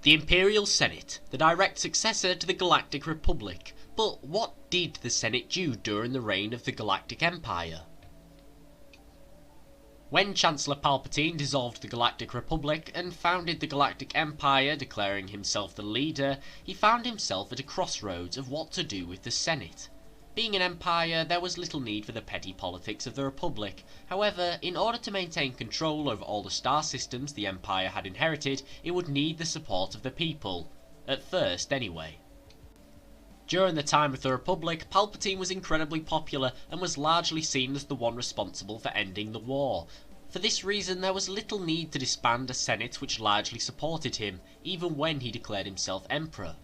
The Imperial Senate, the direct successor to the Galactic Republic. But what did the Senate do during the reign of the Galactic Empire? When Chancellor Palpatine dissolved the Galactic Republic and founded the Galactic Empire, declaring himself the leader, he found himself at a crossroads of what to do with the Senate. Being an empire, there was little need for the petty politics of the Republic. However, in order to maintain control over all the star systems the Empire had inherited, it would need the support of the people. At first, anyway. During the time of the Republic, Palpatine was incredibly popular and was largely seen as the one responsible for ending the war. For this reason, there was little need to disband a Senate which largely supported him, even when he declared himself Emperor.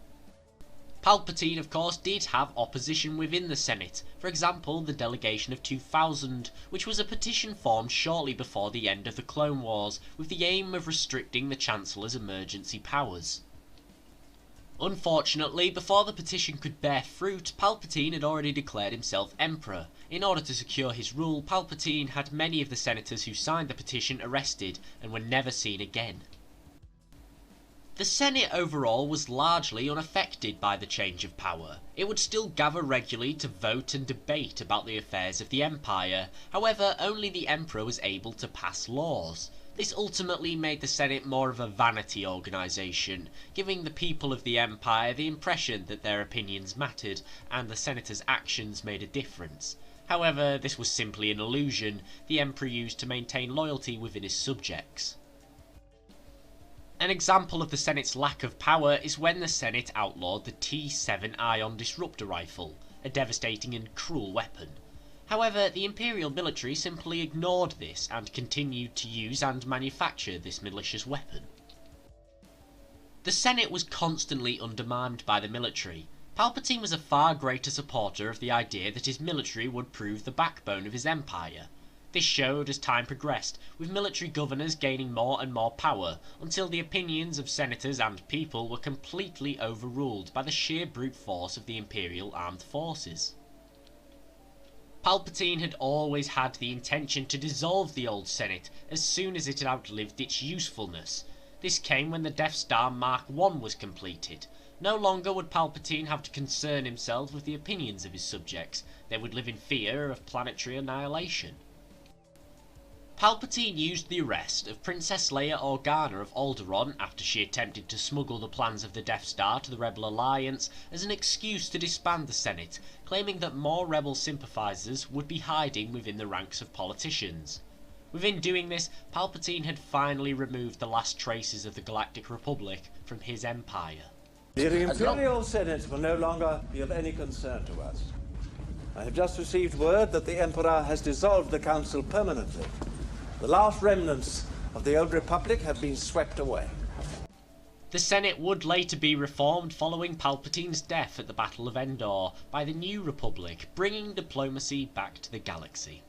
Palpatine, of course, did have opposition within the Senate, for example the Delegation of 2000, which was a petition formed shortly before the end of the Clone Wars, with the aim of restricting the Chancellor's emergency powers. Unfortunately, before the petition could bear fruit, Palpatine had already declared himself Emperor. In order to secure his rule, Palpatine had many of the senators who signed the petition arrested, and were never seen again. The Senate overall was largely unaffected by the change of power. It would still gather regularly to vote and debate about the affairs of the Empire. However, only the Emperor was able to pass laws. This ultimately made the Senate more of a vanity organisation, giving the people of the Empire the impression that their opinions mattered, and the Senator's actions made a difference. However, this was simply an illusion the Emperor used to maintain loyalty within his subjects. An example of the Senate's lack of power is when the Senate outlawed the T-7 ion disruptor rifle, a devastating and cruel weapon. However, the Imperial military simply ignored this and continued to use and manufacture this malicious weapon. The Senate was constantly undermined by the military. Palpatine was a far greater supporter of the idea that his military would prove the backbone of his empire. This showed as time progressed, with military governors gaining more and more power, until the opinions of senators and people were completely overruled by the sheer brute force of the Imperial armed forces. Palpatine had always had the intention to dissolve the old Senate as soon as it had outlived its usefulness. This came when the Death Star Mark I was completed. No longer would Palpatine have to concern himself with the opinions of his subjects. They would live in fear of planetary annihilation. Palpatine used the arrest of Princess Leia Organa of Alderaan after she attempted to smuggle the plans of the Death Star to the Rebel Alliance as an excuse to disband the Senate, claiming that more rebel sympathisers would be hiding within the ranks of politicians. Within doing this, Palpatine had finally removed the last traces of the Galactic Republic from his empire. The Imperial Senate will no longer be of any concern to us. I have just received word that the Emperor has dissolved the Council permanently. The last remnants of the old Republic have been swept away. The Senate would later be reformed following Palpatine's death at the Battle of Endor by the New Republic, bringing diplomacy back to the galaxy.